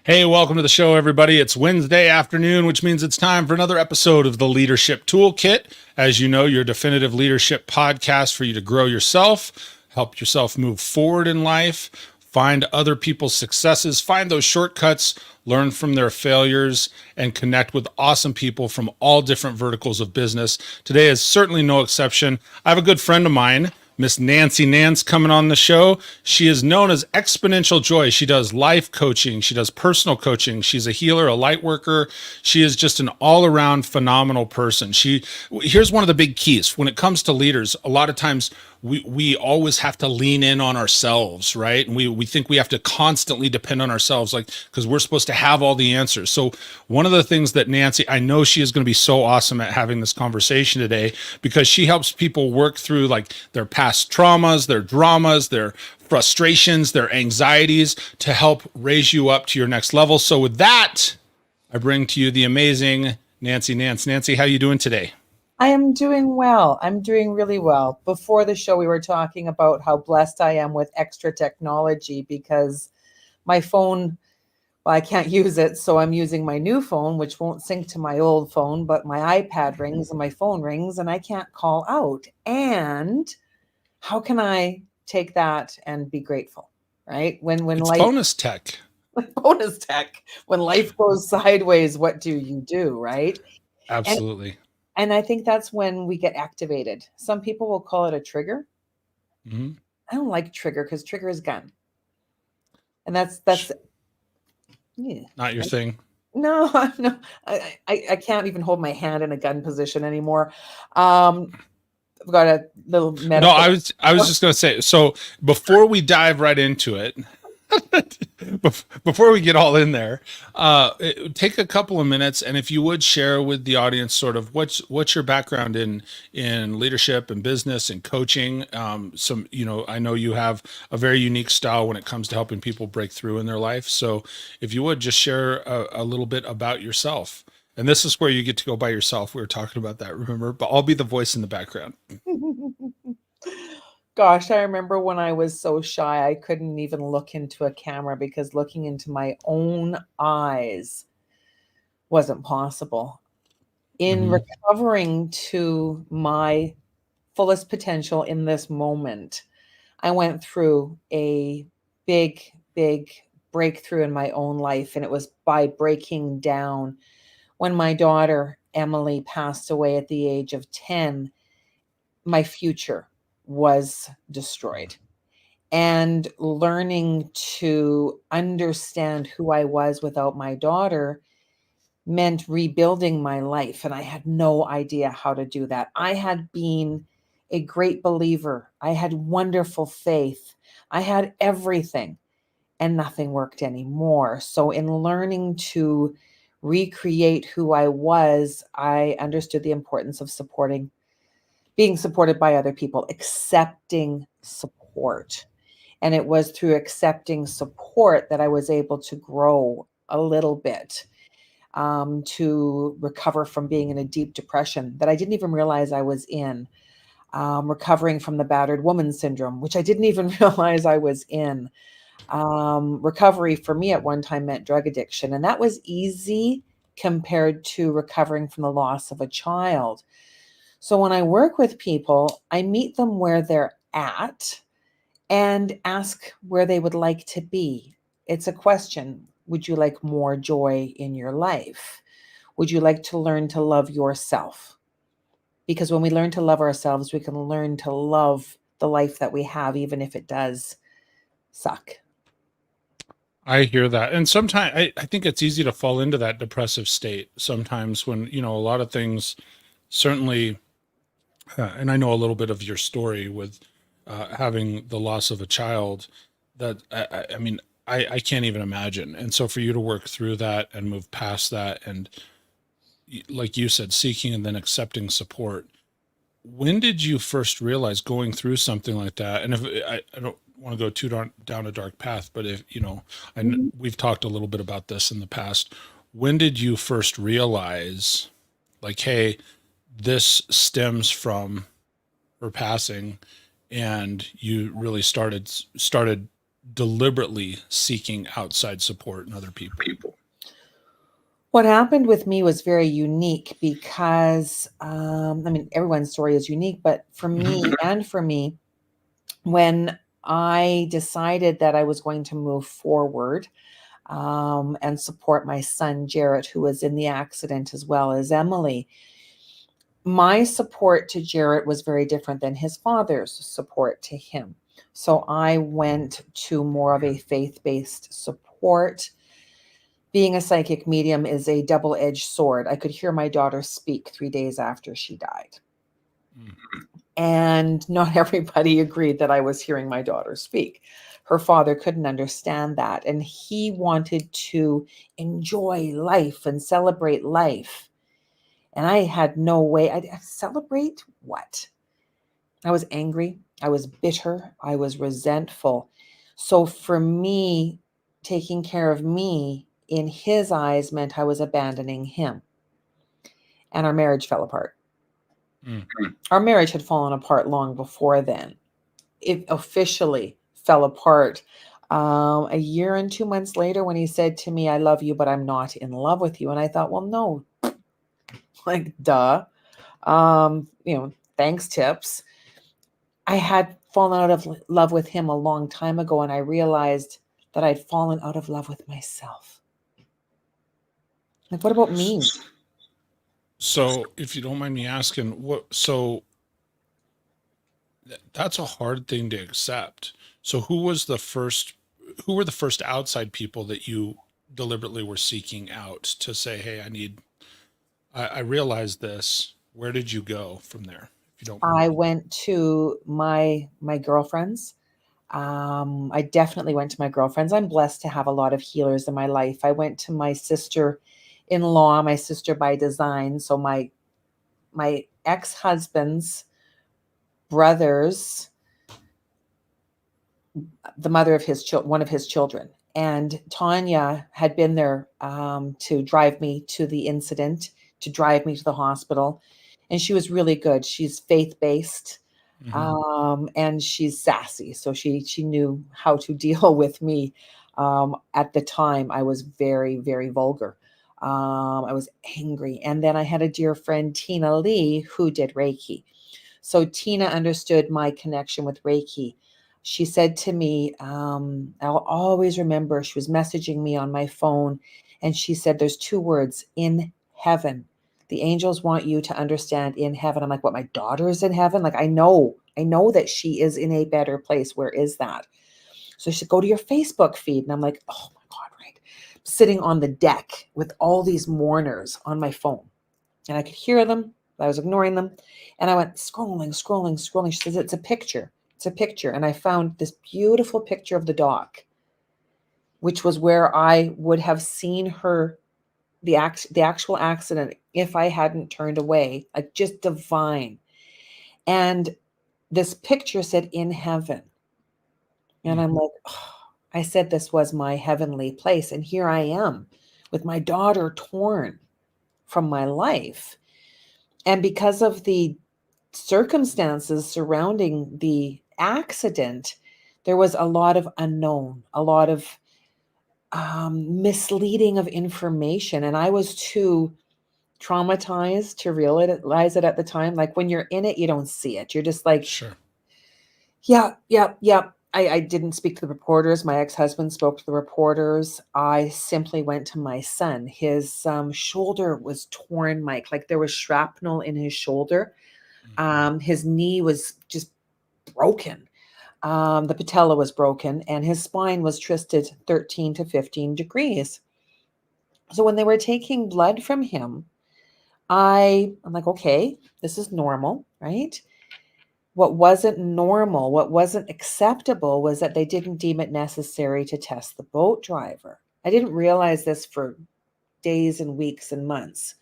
Hey, welcome to the show, everybody. It's Wednesday afternoon, which means it's time for another episode of the Leadership Toolkit. As you know, your definitive leadership podcast for you to grow yourself, help yourself move forward in life, find other people's successes, find those shortcuts, learn from their failures, and connect with awesome people from all different verticals of business. Today is certainly no exception. I have a good friend of mine, Miss Nancy Nance, coming on the show. She is known as Exponential Joy. She does life coaching. She does personal coaching. She's a healer, a light worker. She is just an all-around phenomenal person. Here's one of the big keys. When it comes to leaders, a lot of times we always have to lean in on ourselves, right? And we think we have to constantly depend on ourselves, like, because we're supposed to have all the answers. So one of the things that Nancy, I know she is going to be so awesome at having this conversation today, because she helps people work through like their past traumas, their dramas, their frustrations, their anxieties, to help raise you up to your next level. So with that, I bring to you the amazing Nancy Nance. Nancy, how you doing today? I am doing well. I'm doing really well. Before the show, we were talking about how blessed I am with extra technology because my phone, well, I can't use it. So I'm using my new phone, which won't sync to my old phone, but my iPad rings and my phone rings and I can't call out. And how can I take that and be grateful, right? When It's life, bonus tech. bonus tech, when life goes sideways, what do you do, right? And Absolutely. And I think that's when we get activated. Some people will call it a trigger. Mm-hmm. I don't like trigger because trigger is gun. And that's yeah. Not your thing. No, no, I can't even hold my hand in a gun position anymore. Um, I've got a little No, medical. I was just going to say, so before we dive right into it, before we get all in there, take a couple of minutes, and if you would share with the audience sort of what's your background in leadership and business and coaching. I know you have a very unique style when it comes to helping people break through in their life. So if you would just share a little bit about yourself. And this is where you get to go by yourself. We were talking about that, remember? But I'll be the voice in the background. Gosh, I remember when I was so shy, I couldn't even look into a camera because looking into my own eyes wasn't possible. In Mm-hmm. recovering to my fullest potential in this moment, I went through a big, big breakthrough in my own life. And it was by breaking down. When my daughter, Emily, passed away at the age of 10, my future was destroyed. And learning to understand who I was without my daughter meant rebuilding my life. And I had no idea how to do that. I had been a great believer, I had wonderful faith, I had everything, and nothing worked anymore. So, in learning to recreate who I was, I understood the importance of being supported by other people, accepting support. And it was through accepting support that I was able to grow a little bit, to recover from being in a deep depression that I didn't even realize I was in, recovering from the battered woman syndrome, which I didn't even realize I was in. Recovery for me at one time meant drug addiction, and that was easy compared to recovering from the loss of a child. So when I work with people, I meet them where they're at and ask where they would like to be. It's a question. Would you like more joy in your life? Would you like to learn to love yourself? Because when we learn to love ourselves, we can learn to love the life that we have, even if it does suck. I hear that. And sometimes I think it's easy to fall into that depressive state sometimes when, a lot of things certainly, and I know a little bit of your story with having the loss of a child that I mean, I can't even imagine. And so for you to work through that and move past that and like you said, seeking and then accepting support, when did you first realize going through something like that? And if I don't want to go too down a dark path, but if Mhm. we've talked a little bit about this in the past. When did you first realize, like, hey, this stems from her passing, and you really started deliberately seeking outside support and other people? What happened with me was very unique because, everyone's story is unique, but for me and for me, when I decided that I was going to move forward and support my son, Jarrett, who was in the accident, as well as Emily, my support to Jarrett was very different than his father's support to him. So I went to more of a faith-based support. Being a psychic medium is a double-edged sword. I could hear my daughter speak 3 days after she died. And not everybody agreed that I was hearing my daughter speak. Her father couldn't understand that. And he wanted to enjoy life and celebrate life. And I had no way. I'd celebrate what? I was angry. I was bitter. I was resentful. So for me, taking care of me in his eyes meant I was abandoning him. And our marriage fell apart. Our marriage had fallen apart long before then. It officially fell apart a year and 2 months later when he said to me, "I love you, but I'm not in love with you." And I thought, well, no, like, duh. Thanks, tips. I had fallen out of love with him a long time ago, and I realized that I'd fallen out of love with myself. Like, what about me? So, if you don't mind me asking, that's a hard thing to accept. So, who were the first outside people that you deliberately were seeking out to say, "Hey, I realized this." Where did you go from there? If you don't mind. I went to my girlfriends. I definitely went to my girlfriends. I'm blessed to have a lot of healers in my life. I went to my sister-in-law, my sister by design. So my ex-husband's brothers, the mother of one of his children. And Tanya had been there to drive me to the incident, to drive me to the hospital. And she was really good. She's faith-based. And she's sassy. So she knew how to deal with me. At the time, I was very, very vulgar. I was angry. And then I had a dear friend, Tina Lee, who did Reiki. So Tina understood my connection with Reiki. She said to me, I'll always remember, she was messaging me on my phone, and she said, "There's 2 words, in heaven. The angels want you to understand in heaven." I'm like, what, my daughter is in heaven? Like, I know that she is in a better place. Where is that? So she said, "Go to your Facebook feed." And I'm like, oh my God, right. Sitting on the deck with all these mourners on my phone. And I could hear them. I was ignoring them. And I went scrolling, scrolling, scrolling. She says, "It's a picture. It's a picture." And I found this beautiful picture of the dock, which was where I would have seen her, the actual accident, if I hadn't turned away. Like, just divine. And this picture said, "In heaven." And I'm like, oh, I said this was my heavenly place. And here I am with my daughter torn from my life. And because of the circumstances surrounding the accident, there was a lot of unknown, a lot of misleading of information. And I was too traumatized to realize it at the time. Like, when you're in it, you don't see it. You're just like, Sure. yeah, yeah, yeah. I didn't speak to the reporters. My ex-husband spoke to the reporters. I simply went to my son. His shoulder was torn, Mike. Like, there was shrapnel in his shoulder. His knee was just broken. The patella was broken, and his spine was twisted 13 to 15 degrees. So when they were taking blood from him, I'm like, okay, this is normal, right? What wasn't normal, what wasn't acceptable, was that they didn't deem it necessary to test the boat driver. I didn't realize this for days and weeks and months.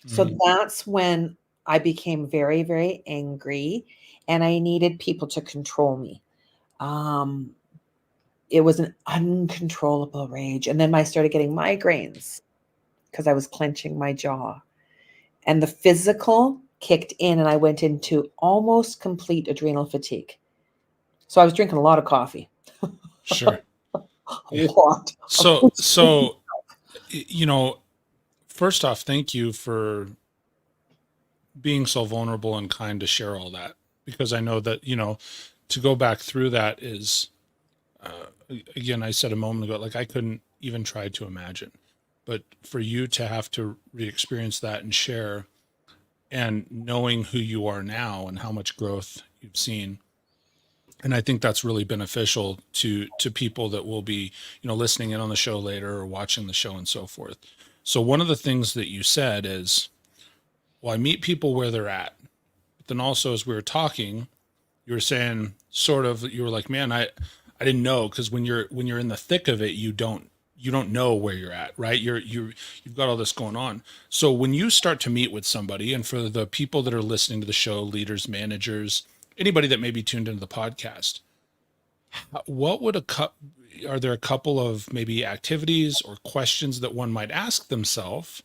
So that's when I became very, very angry, and I needed people to control me. It was an uncontrollable rage. And then I started getting migraines because I was clenching my jaw. And the physical kicked in, and I went into almost complete adrenal fatigue. So I was drinking a lot of coffee. Sure. A lot. So, you know, first off, thank you for being so vulnerable and kind to share all that, because I know that, to go back through that is, again, I said a moment ago, like I couldn't even try to imagine, but for you to have to re-experience that and share, and knowing who you are now and how much growth you've seen. And I think that's really beneficial to people that will be, listening in on the show later or watching the show and so forth. So one of the things that you said is, well, I meet people where they're at. But then also, as we were talking, you were saying sort of, you were like, man, I didn't know, because when you're in the thick of it, you don't know where you're at, right? You've got all this going on. So when you start to meet with somebody, and for the people that are listening to the show, leaders, managers, anybody that may be tuned into the podcast, what would are there a couple of maybe activities or questions that one might ask themselves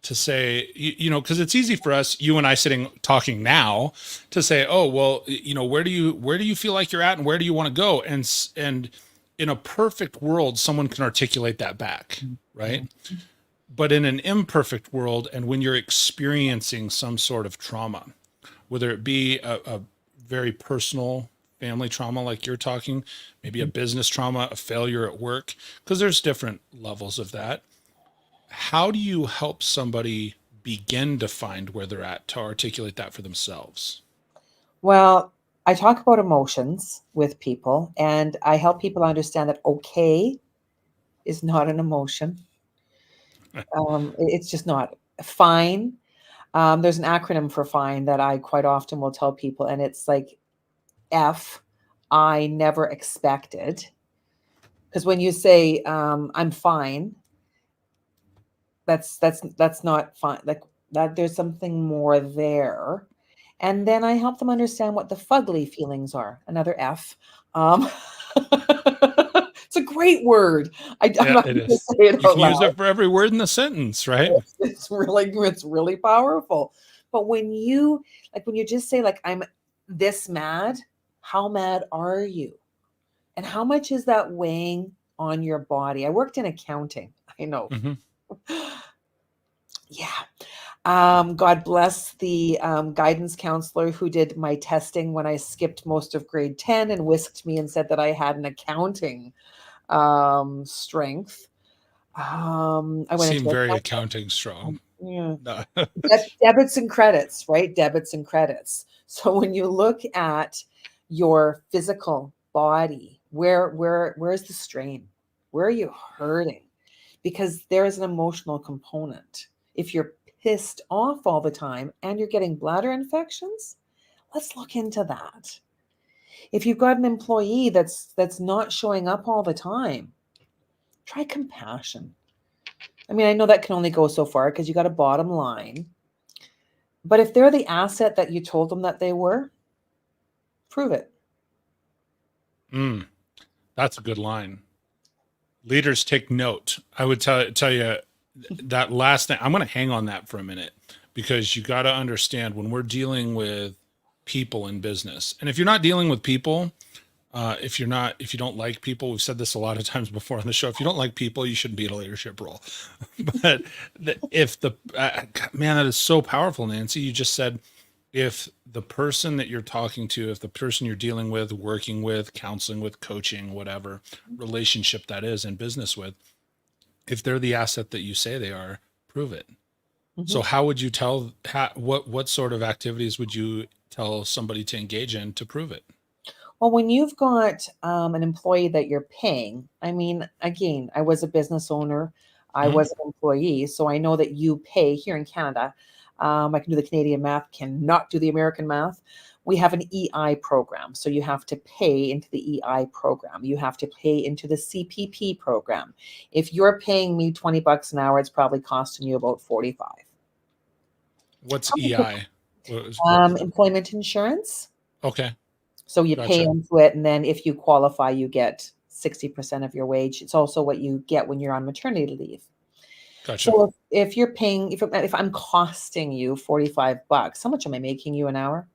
to say, because it's easy for us, you and I sitting talking now, to say, oh, well, where do you feel like you're at, and where do you want to go? And in a perfect world, someone can articulate that back, right? But in an imperfect world, and when you're experiencing some sort of trauma, whether it be a very personal family trauma like you're talking, maybe a business trauma, a failure at work, because there's different levels of that. How do you help somebody begin to find where they're at, to articulate that for themselves? Well, I talk about emotions with people, and I help people understand that okay is not an emotion. It's just not. Fine. There's an acronym for fine that I quite often will tell people, and it's like F, I never expected. Because when you say I'm fine, that's not fine. Like that, there's something more there. And then I help them understand what the fugly feelings are. Another F. Um, it's a great word. I'm Yeah, not it going to is. say it You out can use loud. it for every word in the sentence, right? It's really powerful. But when you just say like I'm this mad, how mad are you? And how much is that weighing on your body? I worked in accounting. I know. Mm-hmm. Yeah. God bless the guidance counselor who did my testing when I skipped most of grade 10 and whisked me and said that I had an accounting strength. I went Seem into very accounting strong. accounting. Yeah. No. Debits and credits, right? Debits and credits. So when you look at your physical body, where's the strain? Where are you hurting? Because there is an emotional component. If you're pissed off all the time and you're getting bladder infections, let's look into that. If you've got an employee that's not showing up all the time, try compassion. I mean, I know that can only go so far because you got a bottom line. But if they're the asset that you told them that they were, prove it. Mm, that's a good line. Leaders, take note. I would tell you that last thing. I'm going to hang on that for a minute, because you got to understand, when we're dealing with people in business, and if you're not dealing with people, if you don't like people, we've said this a lot of times before on the show. If you don't like people, you shouldn't be in a leadership role. But if the man, that is so powerful, Nancy. You just said, if the person that you're talking to, if the person you're dealing with, working with, counseling with, coaching, whatever relationship that is in business with, if they're the asset that you say they are, prove it. So Mhm. how would you what sort of activities would you tell somebody to engage in to prove it? Well, when you've got an employee that you're paying, I mean, again, I was a business owner, I Mhm. was an employee, so I know that you pay here in Canada. I can do the Canadian math, cannot do the American math. We have an EI program, so you have to pay into the EI program. You have to pay into the CPP program. If you're paying me $20 an hour, it's probably costing you about 45. What's EI? What was that? Employment insurance. Okay, So you pay gotcha, into it, and then if you qualify, you get 60% of your wage. It's also what you get when you're on maternity leave. gotcha. So if you're paying, if I'm costing you $45, how much am I making you an hour?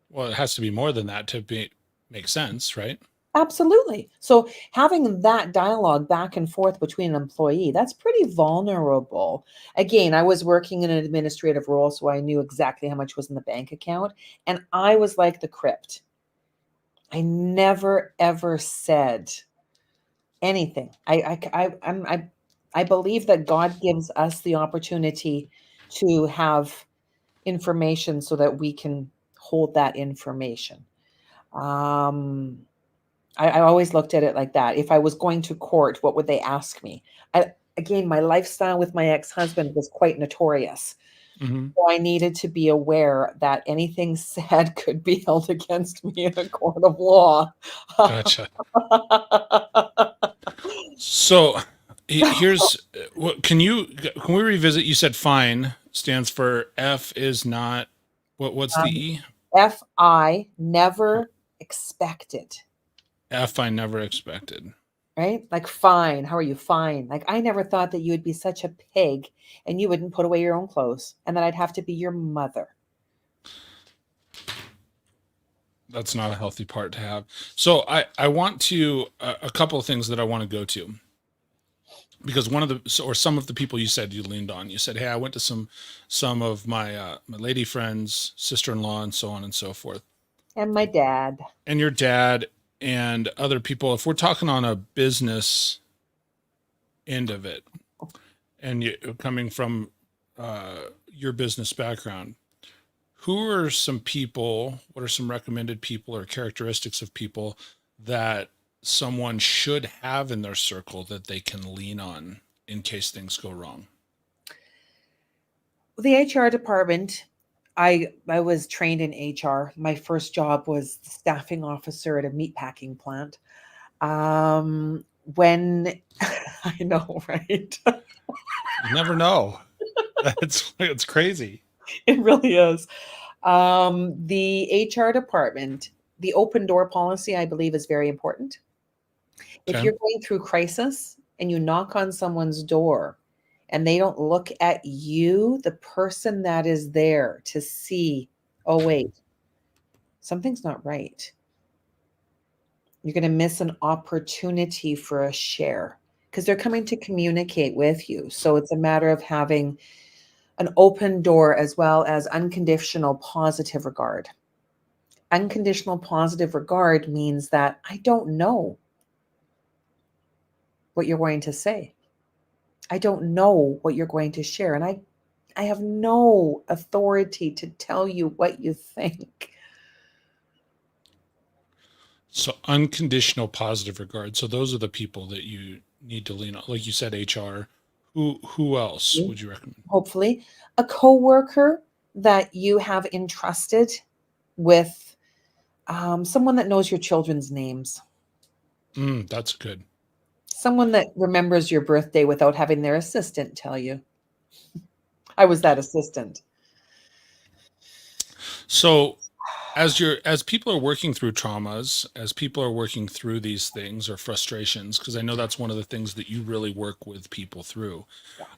Well, it has to be more than that to make sense, right? Absolutely. So having that dialogue back and forth between an employee, that's pretty vulnerable. Again, I was working in an administrative role, so I knew exactly how much was in the bank account. And I was like the crypt. I never ever said anything. I believe that God gives us the opportunity to have information so that we can hold that information. Um, I always looked at it like that. If I was going to court, what would they ask me? Again, my lifestyle with my ex-husband was quite notorious. Mm-hmm. So I needed to be aware that anything said could be held against me in a court of law. Gotcha. So here's what can we revisit? You said fine stands for F is not what's the Um, E? FI, never expected, F I never expected. right? Like, fine. How are you? Fine. Like, I never thought that you would be such a pig and you wouldn't put away your own clothes and that I'd have to be your mother. That's not a healthy part to have. So I want to a couple of things that I want to go to, because one of the or some of the people you said you leaned on. You said, "Hey, I went to some of my lady friends, sister-in-law, and so on and so forth." And my dad. And your dad and other people. If we're talking on a business end of it, and you coming from your business background, who are some people, what are some recommended people or characteristics of people that someone should have in their circle that they can lean on in case things go wrong? The HR department, I was trained in HR. My first job was staffing officer at a meatpacking plant. When I know, right? You never know. It's crazy. It really is. The HR department, the open door policy, I believe, is very important. If Okay. you're going through crisis and you knock on someone's door and they don't look at you, the person that is there to see, oh, wait, something's not right. You're going to miss an opportunity for a share because they're coming to communicate with you. So it's a matter of having an open door as well as unconditional positive regard. Unconditional positive regard means that I don't know what you're going to say. I don't know what you're going to share. And I have no authority to tell you what you think. So unconditional positive regard. So those are the people that you need to lean on. Like you said, HR. Who else would you recommend? Hopefully, a coworker that you have entrusted with someone that knows your children's names, That's good. someone that remembers your birthday without having their assistant tell you. I was that assistant. So as people are working through traumas, as people are working through these things or frustrations, because I know that's one of the things that you really work with people through.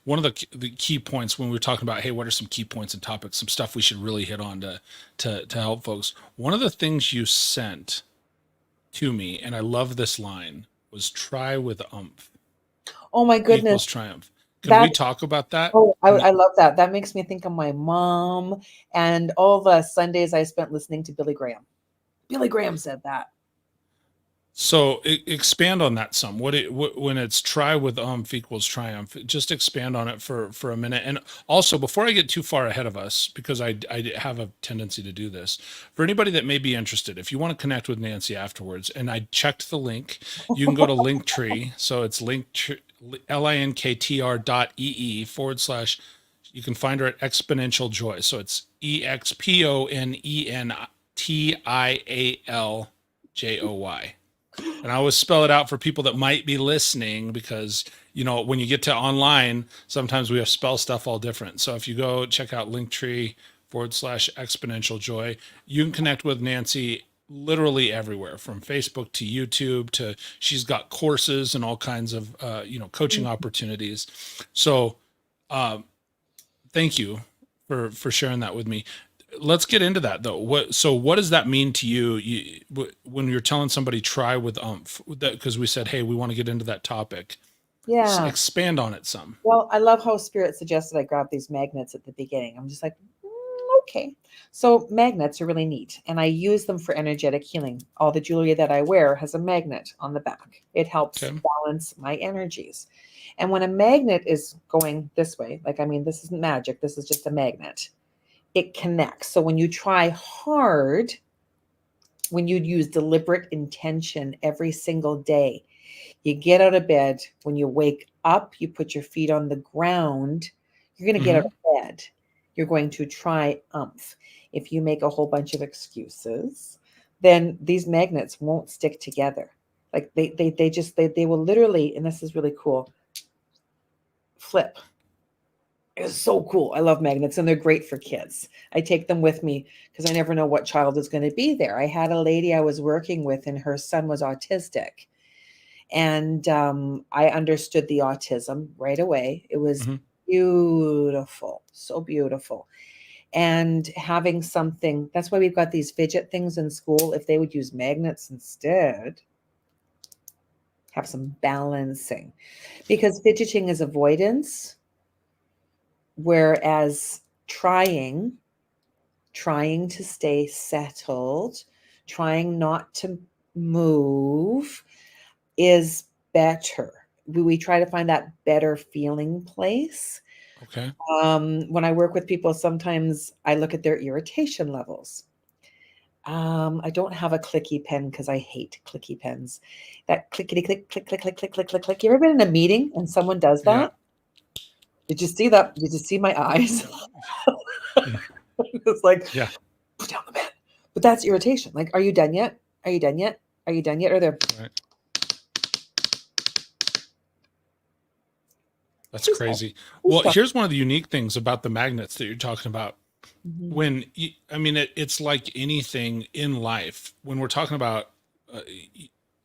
One of the key points when we were talking about, hey, what are some key points and topics, some stuff we should really hit on to help folks. One of the things you sent to me, and I love this line, was try with umph Oh my goodness. equals triumph. Can That we talk about that? Oh, I love that. That makes me think of my mom and all the Sundays I spent listening to Billy Graham. Billy Graham said that. So expand on that some. When it's try with equals triumph, just expand on it for a minute. And also, before I get too far ahead of us, because I have a tendency to do this, for anybody that may be interested, if you want to connect with Nancy afterwards, and I checked the link, you can go to Linktree. So it's linktr.ee/. You can find her at Exponential Joy. So it's EXPONENTIALJOY. And I always spell it out for people that might be listening because, when you get to online, sometimes we have spell stuff all different. So if you go check out Linktree/exponential joy, you can connect with Nancy literally everywhere from Facebook to YouTube to she's got courses and all kinds of, coaching opportunities. So thank you for sharing that with me. let's get into that though. What does that mean to you, when you're telling somebody try with because we said, hey, we want to get into that topic. Yeah. Expand on it some. Well, I love how Spirit suggested I grab these magnets at the beginning. I'm just like, okay. So magnets are really neat, and I use them for energetic healing. All the jewelry that I wear has a magnet on the back. It helps Okay. balance my energies. And when a magnet is going this way, like, I mean, this isn't magic, this is just a magnet, it connects. So when you try hard, when you use deliberate intention every single day, you get out of bed. When you wake up, you put your feet on the ground. You're going to get out of bed. You're going to triumph. If you make a whole bunch of excuses, then these magnets won't stick together. Like they will literally, and this is really cool, flip. It's so cool. I love magnets, and they're great for kids. I take them with me because I never know what child is going to be there. I had a lady I was working with, and her son was autistic. And I understood the autism right away. It was beautiful, so beautiful. And having something, that's why we've got these fidget things in school. If they would use magnets instead, have some balancing, because fidgeting is avoidance, whereas trying to stay settled, trying not to move is better. We try to find that better feeling place. Okay. When I work with people, sometimes I look at their irritation levels. I don't have a clicky pen because I hate clicky pens. That clickety click, click, click, click, click, click, click, click. You ever been in a meeting and someone does Yeah. that? Did you see that? Did you see my eyes? It's like, Yeah. put down the pen. But that's irritation. Like, are you done yet? Are you done yet? Are you done yet? Or they're Right. That's crazy. Well, here's one of the unique things about the magnets that you're talking about. When I mean, it's like anything in life. When we're talking about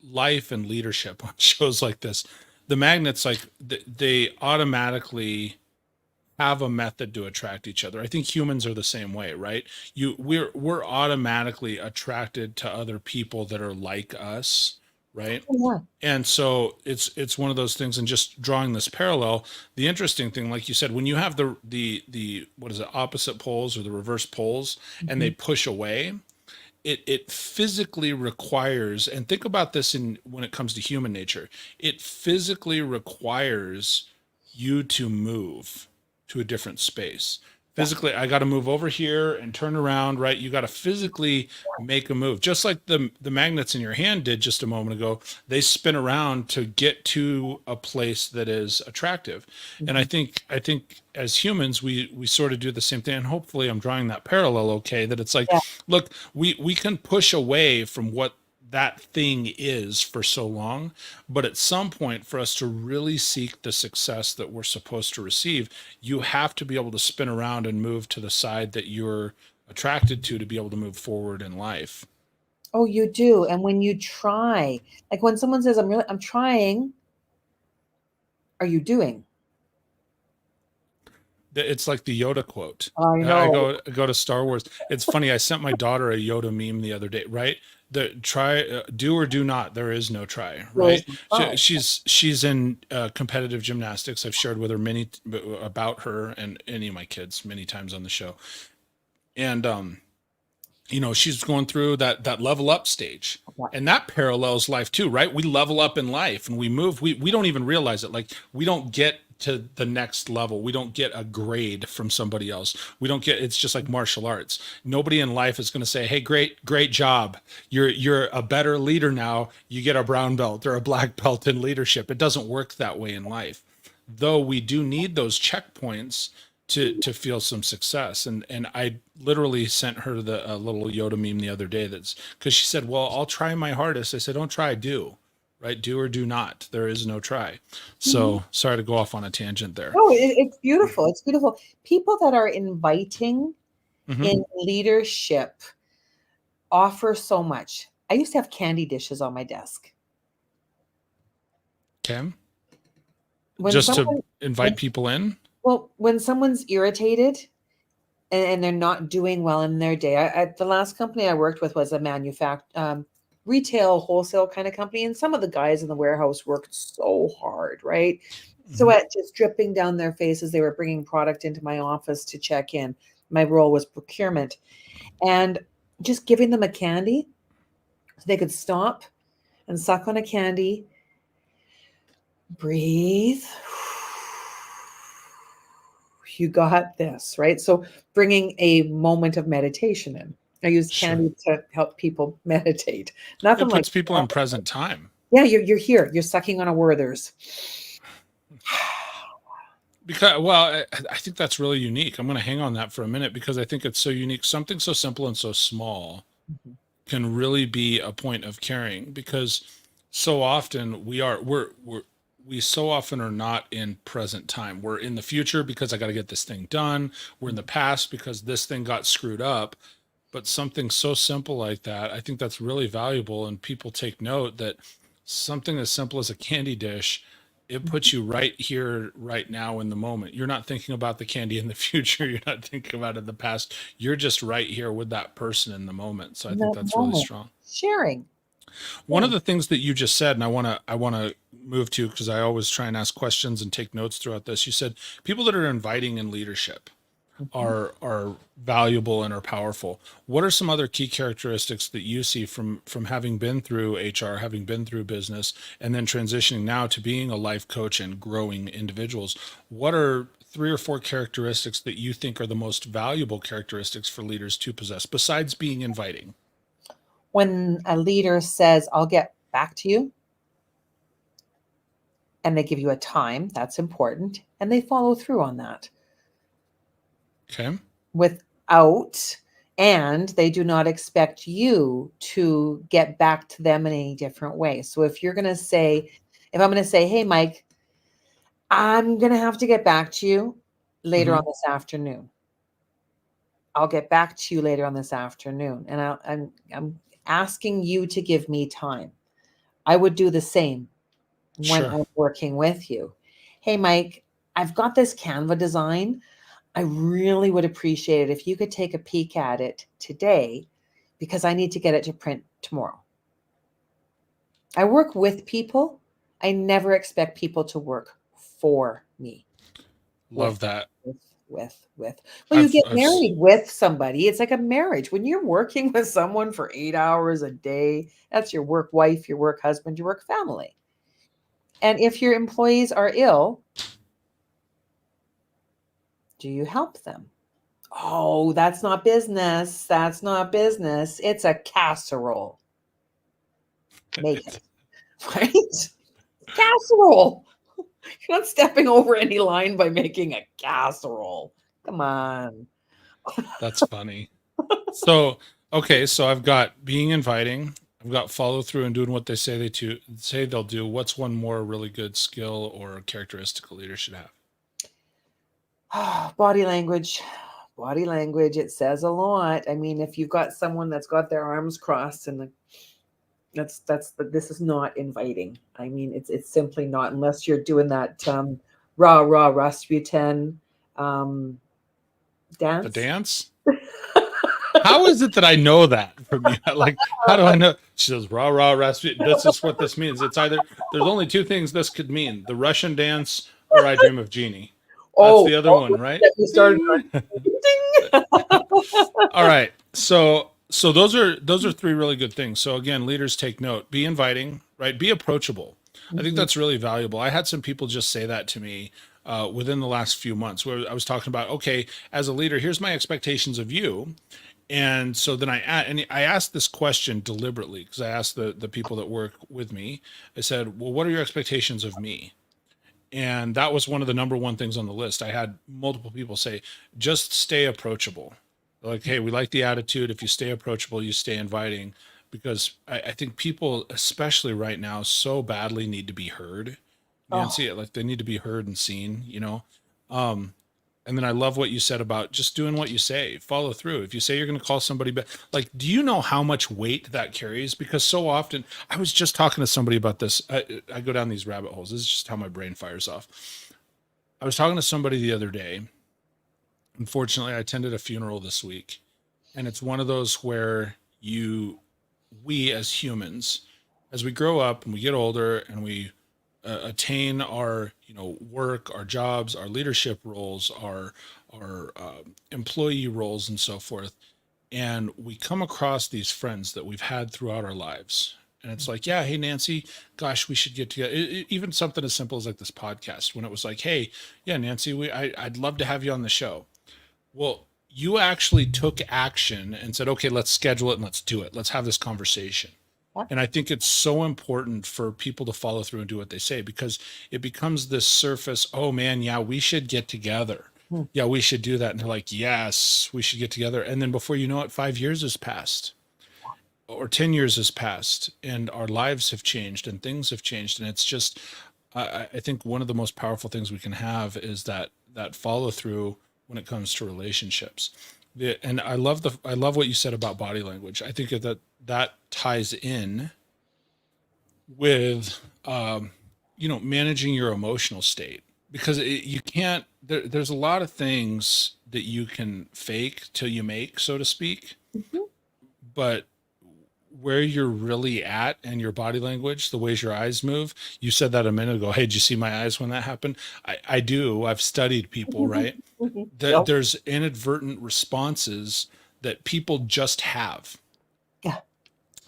life and leadership on shows like this, the magnets, like they automatically have a method to attract each other. I think humans are the same way, right? We're automatically attracted to other people that are like us, right? Yeah. And so it's one of those things. And just drawing this parallel, the interesting thing, like you said, when you have the what is it, opposite poles or the reverse poles, and they push away, it physically requires, and think about this in when it comes to human nature, it physically requires you to move to a different space. Physically, I got to move over here and turn around, right? You got to physically make a move, just like the magnets in your hand did just a moment ago. They spin around to get to a place that is attractive. And I think as humans, we sort of do the same thing. And hopefully I'm drawing that parallel okay, that it's like, Yeah. look, we can push away from what that thing is for so long, but at some point, for us to really seek the success that we're supposed to receive, you have to be able to spin around and move to the side that you're attracted to be able to move forward in life. Oh, you do. And when you try, like when someone says, I'm trying, are you doing? It's like the Yoda quote. I I know. go to Star Wars. It's funny. I sent my daughter a Yoda meme the other day. Right, the try, do or do not. There is no try. There is Right. no try. She's in competitive gymnastics. I've shared with her many about her and any of my kids many times on the show. And she's going through that level up stage, Yeah. and that parallels life too, right? We level up in life and we move. We don't even realize it. Like, we don't get to the next level. We don't get a grade from somebody else. We don't get, it's just like martial arts. Nobody in life is going to say, hey, great job, you're a better leader now, you get a brown belt or a black belt in leadership. It doesn't work that way in life, though we do need those checkpoints to feel some success. And I literally sent her a little Yoda meme the other day, that's because she said, well, I'll try my hardest. I said, don't try, do. Right? Do or do not. There is no try. So sorry to go off on a tangent there. No, it's beautiful. It's beautiful. People that are inviting in leadership offer so much. I used to have candy dishes on my desk. Okay. When Just to someone, invite people in. well, when someone's irritated, and they're not doing well in their day. The last company I worked with was a retail wholesale kind of company, and some of the guys in the warehouse worked so hard, right? Sweat just dripping down their faces. They were bringing product into my office to check in. My role was procurement, and just giving them a candy so they could stop and suck on a candy, breathe. You got this, right? So bringing a moment of meditation in. I use Sure. candy to help people meditate. Nothing It like puts people in present time. yeah, you're here. You're sucking on a Werther's. Because, well, I think that's really unique. I'm going to hang on that for a minute because I think it's so unique. Something so simple and so small Mhm. can really be a point of caring, because so often we so often are not in present time. We're in the future because I got to get this thing done. We're in the past because this thing got screwed up. But something so simple like that, I think that's really valuable. And people take note that something as simple as a candy dish, it puts you right here, right now in the moment. You're not thinking about the candy in the future. You're not thinking about it in the past. You're just right here with that person in the moment. So I In think that that's really moment, strong. sharing. One of Yeah. the things that you just said, and I want to move to, because I always try and ask questions and take notes throughout this. You said people that are inviting in leadership Mhm. are valuable and are powerful. What are some other key characteristics that you see from having been through HR, having been through business, and then transitioning now to being a life coach and growing individuals? What are three or four characteristics that you think are the most valuable characteristics for leaders to possess besides being inviting? When a leader says, I'll get back to you, and they give you a time, that's important, and they follow through on that. Okay. Without, and they do not expect you to get back to them in any different way. So if you're going to say, if I'm going to say, hey, Mike, I'm going to have to get back to you later Mm-hmm. on this afternoon. I'll get back to you later on this afternoon. And I'm asking you to give me time. I would do the same when Sure. I'm working with you. Hey, Mike, I've got this Canva design. I really would appreciate it if you could take a peek at it today because I need to get it to print tomorrow. I work with people. I never expect people to work for me. Love With, that. with. Well, you I've, get I've, married with somebody. It's like a marriage. When you're working with someone for 8 hours a day, that's your work wife, your work husband, your work family. And if your employees are ill, do you help them? Oh, that's not business. That's not business. It's a casserole. Make it, right? Casserole. You're not stepping over any line by making a casserole. Come on. that's funny. So, okay, so I've got being inviting, I've got follow through and doing what they say they'll do. What's one more really good skill or characteristic a leader should have? Body language. Body language. It says a lot. I mean, if you've got someone that's got their arms crossed and this is not inviting. I mean, it's simply not unless you're doing that rah rah Rasputin um The dance. dance? How is it that I know that from you? Like, how do I know? She says, rah, rah, Rasputin. This is what this means. It's either, there's only two things this could mean: the Russian dance or I Dream of Jeannie. That's Oh, the other oh, one, right? get me started. Ding. Ding. All right. So those are three really good things. So again, leaders take note. Be inviting, right? Be approachable. I think Mhm. that's really valuable. I had some people just say that to me within the last few months, where I was talking about, okay, as a leader, here's my expectations of you. And so then I asked this question deliberately, because I asked the people that work with me. I said, well, what are your expectations of me? And that was one of the number one things on the list. I had multiple people say, just stay approachable. Like, hey, we like the attitude. If you stay approachable, you stay inviting. Because I think people, especially right now, so badly need to be heard. Oh, Nancy, like they need to be heard and seen, Um, and then I love what you said about just doing what you say, follow through. If you say you're going to call somebody back, like, do you know how much weight that carries? Because so often, I was just talking to somebody about this. I go down these rabbit holes. This is just how my brain fires off. I was talking to somebody the other day, Unfortunately, I attended a funeral this week, and it's one of those where we as humans, as we grow up and we get older and we attain our, work, our jobs, our leadership roles, our employee roles, and so forth, and we come across these friends that we've had throughout our lives. And it's like, yeah, hey, Nancy, gosh, we should get together. Even something as simple as like this podcast, when it was like, hey, yeah, Nancy, I'd love to have you on the show. Well, you actually took action and said, okay, let's schedule it and let's do it. Let's have this conversation. Yeah. And I think it's so important for people to follow through and do what they say, because it becomes this surface, oh man, yeah, we should get together. Hmm. Yeah, we should do that. And they're like, yes, we should get together. And then before you know it, 5 years has passed or 10 years has passed, and our lives have changed and things have changed. And it's just, I think one of the most powerful things we can have is that follow through when it comes to relationships. And I love what you said about body language. I think that ties in with managing your emotional state, because you can't there's a lot of things that you can fake till you make, so to speak, Mhm. but where you're really at and your body language, the ways your eyes move. You said that a minute ago. Hey, did you see my eyes when that happened? I do. I've studied people, right? That Yep. there's inadvertent responses that people just have. Yeah.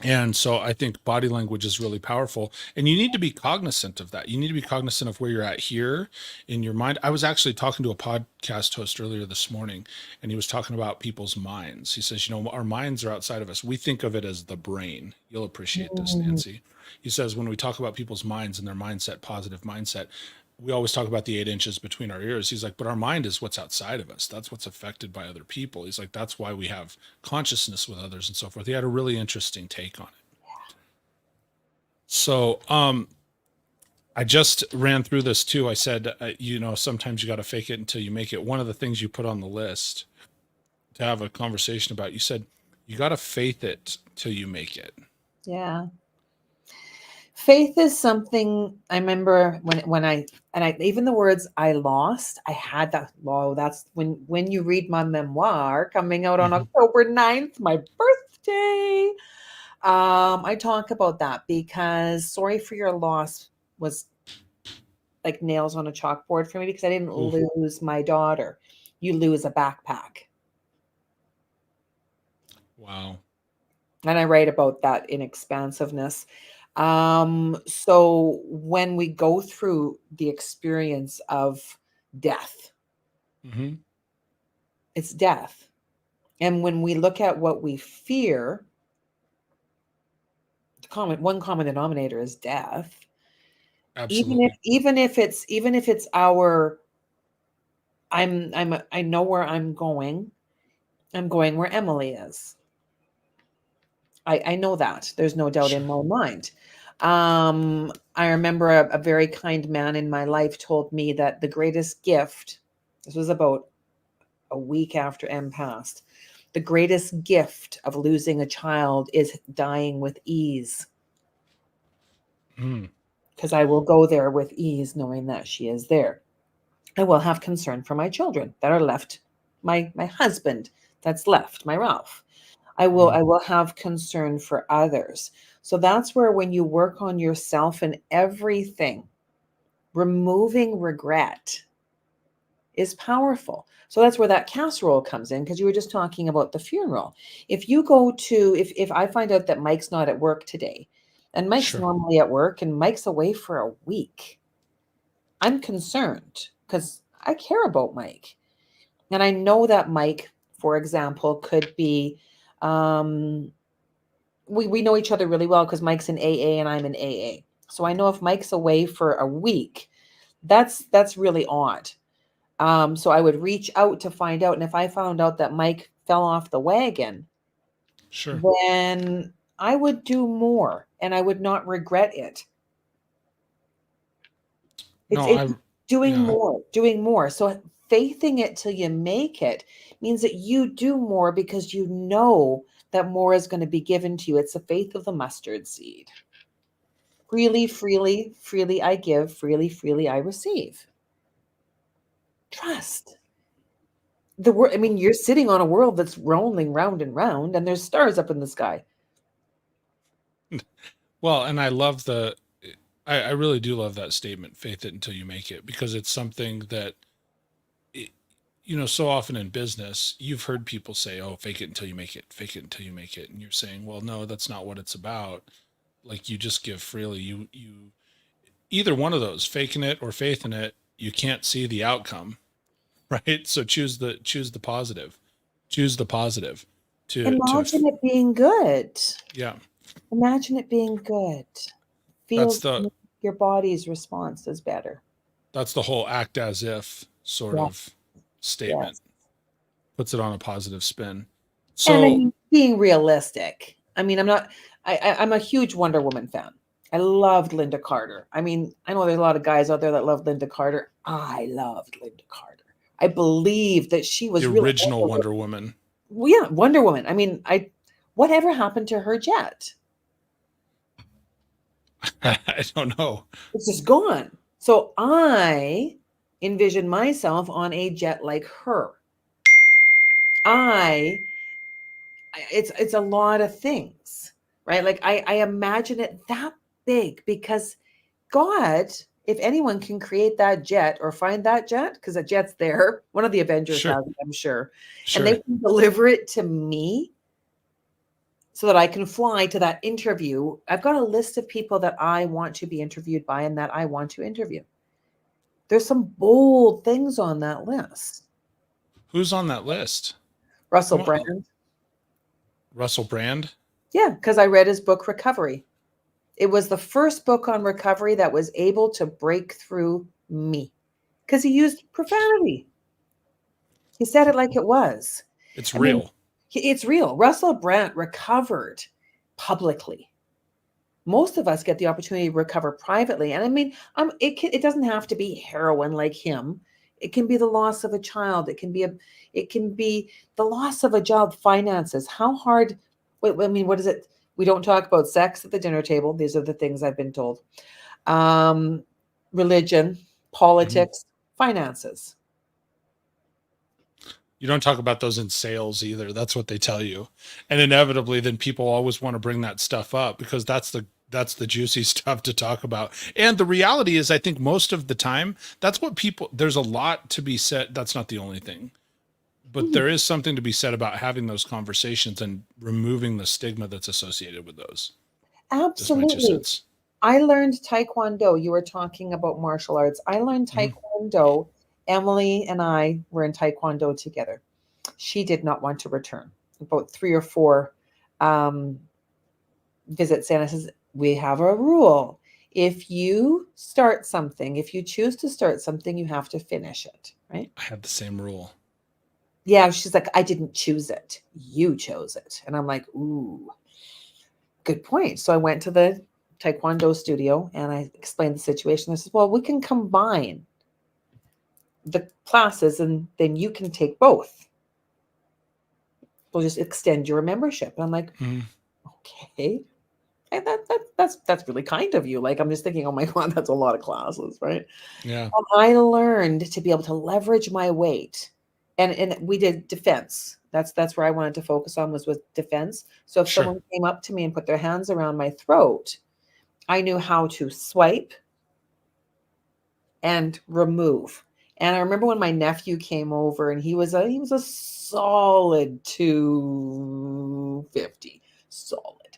And so I think body language is really powerful, and you need to be cognizant of that. You need to be cognizant of where you're at here in your mind. I was actually talking to a podcast host earlier this morning, and he was talking about people's minds. He says, our minds are outside of us. We think of it as the brain. You'll appreciate this, Mhm. Nancy. He says, when we talk about people's minds and their mindset, positive mindset, we always talk about the 8 inches between our ears. He's like, but our mind is what's outside of us. That's what's affected by other people. He's like, that's why we have consciousness with others and so forth. He had a really interesting take on it. So, I just ran through this too. I said, sometimes you got to fake it until you make it. One of the things you put on the list to have a conversation about, you said, you got to faith it till you make it. Yeah. Faith is something I remember when I even the words I lost, I had that. Whoa, that's when you read my memoir coming out on Mhm. October 9th, my birthday. I talk about that because sorry for your loss was like nails on a chalkboard for me because I didn't Ooh, lose my daughter. You lose a backpack. wow. And I write about that in expansiveness. So when we go through the experience of death, Hmm. it's death. And when we look at what we fear, one common denominator is death. Absolutely. Even if it's our I know where I'm going. I'm going where Emily is. I know that. There's no doubt in Sure. my mind. I remember a very kind man in my life told me that the greatest gift, this was about a week after M passed, the greatest gift of losing a child is dying with ease. Mm, Because I will go there with ease, knowing that she is there. I will have concern for my children that are left, my husband that's left, my Ralph. mhm. I will have concern for others. So that's where when you work on yourself and everything, removing regret is powerful. So that's where that casserole comes in because you were just talking about the funeral. If you go to if I find out that Mike's not at work today and Mike's Sure. normally at work and Mike's away for a week, I'm concerned because I care about Mike. And I know that Mike, for example, could be um we know each other really well because Mike's in AA and I'm in AA. So I know if Mike's away for a week, that's really odd. So I would reach out to find out. And if I found out that Mike fell off the wagon, Sure. then I would do more and I would not regret it. No, It's yeah. doing more. So faithing it till you make it means that you do more because you know that more is going to be given to you. It's the faith of the mustard seed. Freely, freely, freely I give, freely, freely I receive. Trust. the world, I mean, you're sitting on a world that's rolling round and round, and there's stars up in the sky. Well, and I really do love that statement, faith it until you make it, because it's something that, it, so often in business, you've heard people say, oh, fake it until you make it, fake it until you make it. And you're saying, well, no, that's not what it's about. Like, you just give freely. Either one of those, faking it or faith in it, you can't see the outcome, right? So choose the positive, choose the positive Imagine it being good. yeah. Imagine it being good. That's Feels the your body's response is better. that's the whole act as if sort Yeah. of statement. Yes. Puts it on a positive spin. And I So mean, being realistic. I mean, I'm a huge Wonder Woman fan. I loved Linda Carter. I mean, I know there's a lot of guys out there that love Linda Carter. I loved Linda Carter. I believe that she was the really original Wonder Woman. Well, yeah, Wonder Woman. I mean, whatever happened to her jet? I don't know. It's just gone. So I envision myself on a jet like her. It's a lot of things, right? Like I imagine it that big because God, if anyone can create that jet or find that jet, because the jet's there, one of the Avengers Sure. has it, I'm sure, Sure. and they can deliver it to me so that I can fly to that interview. I've got a list of people that I want to be interviewed by and that I want to interview. There's some bold things on that list. Who's on that list? Russell Brand. Russell Brand? Yeah, because I read his book, Recovery. It was the first book on recovery that was able to break through me because he used profanity. He said it like it was. It's real. It's real. Russell Brand recovered publicly. Most of us get the opportunity to recover privately. And I mean, it doesn't have to be heroin like him. It can be the loss of a child. It can be the loss of a job, finances. How hard, I mean, what is it? We don't talk about sex at the dinner table. These are the things I've been told. Religion, politics, finances. You don't talk about those in sales either. That's what they tell you. And inevitably, then people always want to bring that stuff up because that's the juicy stuff to talk about. And the reality is, I think most of the time, that's what there's a lot to be said. That's not the only thing, but there is something to be said about having those conversations and removing the stigma that's associated with those. Absolutely. I learned Taekwondo. You were talking about martial arts. I learned Taekwondo. Emily and I were in Taekwondo together. She did not want to return. About 3 or 4 visits, and I says, we have a rule. If you start something, if you choose to start something, you have to finish it, right? I had the same rule. Yeah, she's like, I didn't choose it. You chose it. And I'm like, ooh, good point. So I went to the Taekwondo studio and I explained the situation. I said, well, we can combine the classes and then you can take both. We'll just extend your membership. And I'm like, okay. And that's really kind of you. Like, I'm just thinking, oh my God, that's a lot of classes, right? Yeah. And I learned to be able to leverage my weight. And we did defense. That's where I wanted to focus on, was with defense. So if someone came up to me and put their hands around my throat, I knew how to swipe and remove. And I remember when my nephew came over and he was a solid 250, solid.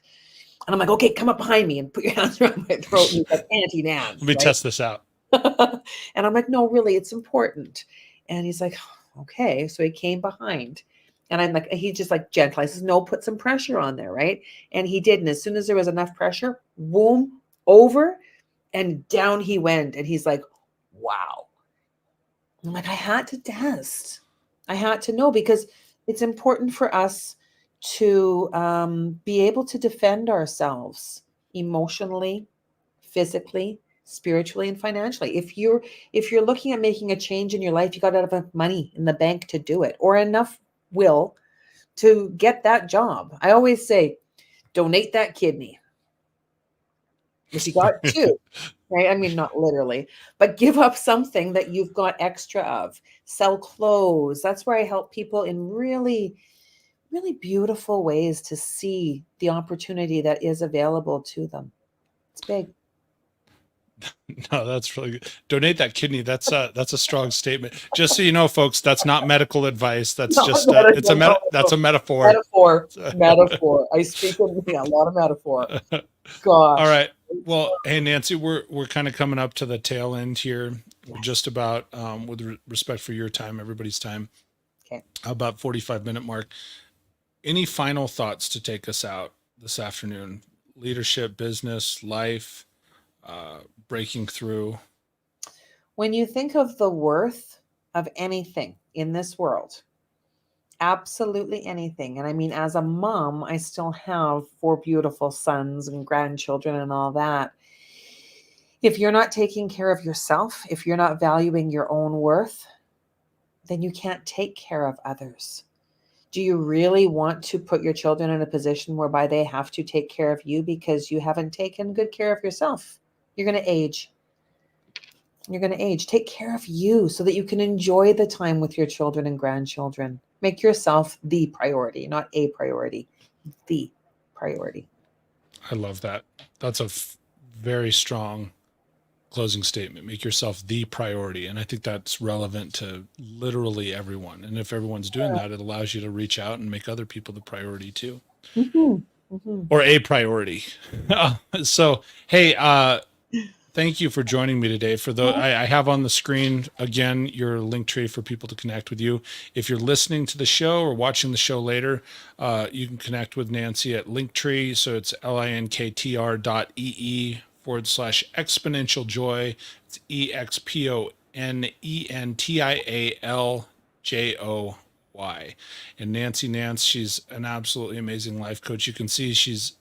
And I'm like, okay, come up behind me and put your hands around my throat. And he's like, Auntie Nance. Let me test this out. And I'm like, no, really, it's important. And he's like, okay. So he came behind. And I'm like, he's just like gentle. I says, no, put some pressure on there, right? And he did. And as soon as there was enough pressure, boom, over and down he went. And he's like, wow. I'm like, I had to test. I had to know, because it's important for us to be able to defend ourselves emotionally, physically, spiritually, and financially. If you're looking at making a change in your life, you got to have enough money in the bank to do it, or enough will to get that job. I always say, donate that kidney. If you got 2, right? I mean, not literally, but give up something that you've got extra of. Sell clothes. That's where I help people in really, really beautiful ways to see the opportunity that is available to them. It's big. No, that's really good. Donate that kidney. That's a strong statement. Just so you know, folks, that's not medical advice. That's Not just medical, no, that's a metaphor. metaphor, metaphor. I speak in a lot of metaphor. All Gosh. right. Well, hey Nancy, we're kind of coming up to the tail end here. We're just about, with respect for your time, everybody's time, Okay. about 45-minute mark. Any final thoughts to take us out this afternoon? Leadership, business, life, breaking through. When you think of the worth of anything in this world, absolutely anything. And I mean, as a mom, I still have 4 beautiful sons and grandchildren and all that. If you're not taking care of yourself, if you're not valuing your own worth, then you can't take care of others. Do you really want to put your children in a position whereby they have to take care of you because you haven't taken good care of yourself? You're going to age. You're going to age. Take care of you so that you can enjoy the time with your children and grandchildren. Make yourself the priority, not a priority, the priority. I love that. That's a very strong closing statement. Make yourself the priority. And I think that's relevant to literally everyone. And if everyone's doing that, it allows you to reach out and make other people the priority too. Mm-hmm. Mm-hmm. Or a priority. So, hey, thank you for joining me today. For the, I have on the screen again your link tree for people to connect with you. If you're listening to the show or watching the show later, you can connect with Nancy at Linktree. So it's linktr.ee/exponential joy. It's EXPONENTIALJOY. And Nancy Nance, she's an absolutely amazing life coach. You can see she's,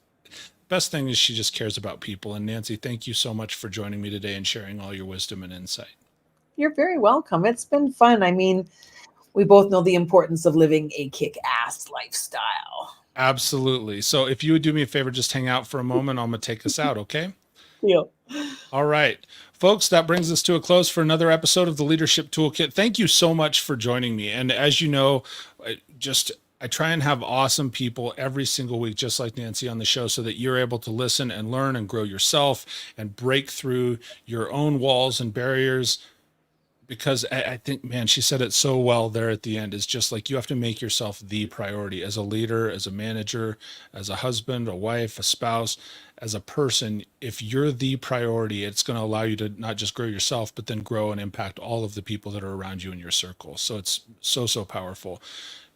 best thing is she just cares about people. And Nancy, thank you so much for joining me today and sharing all your wisdom and insight. You're very welcome. It's been fun. I mean, we both know the importance of living a kick-ass lifestyle. Absolutely. So if you would do me a favor, just hang out for a moment. I'm going to take us out. Okay. Yeah. All right, folks, that brings us to a close for another episode of the Leadership Toolkit. Thank you so much for joining me. And as you know, I try and have awesome people every single week, just like Nancy on the show, so that you're able to listen and learn and grow yourself and break through your own walls and barriers. Because I think, man, she said it so well there at the end. Is just like you have to make yourself the priority as a leader, as a manager, as a husband, a wife, a spouse, as a person. If you're the priority, it's going to allow you to not just grow yourself, but then grow and impact all of the people that are around you in your circle. So it's so, so powerful.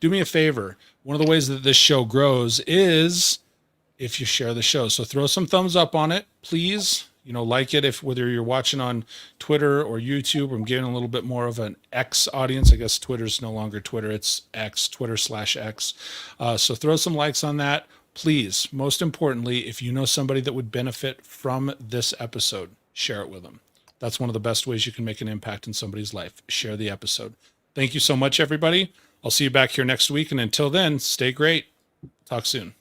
Do me a favor. One of the ways that this show grows is if you share the show. So throw some thumbs up on it, please. Like it, if whether you're watching on Twitter or YouTube. I'm getting a little bit more of an X audience. I guess Twitter's no longer Twitter. It's X, Twitter/X. So throw some likes on that. Please, most importantly, if you know somebody that would benefit from this episode, share it with them. That's one of the best ways you can make an impact in somebody's life. Share the episode. Thank you so much, everybody. I'll see you back here next week. And until then, stay great. Talk soon.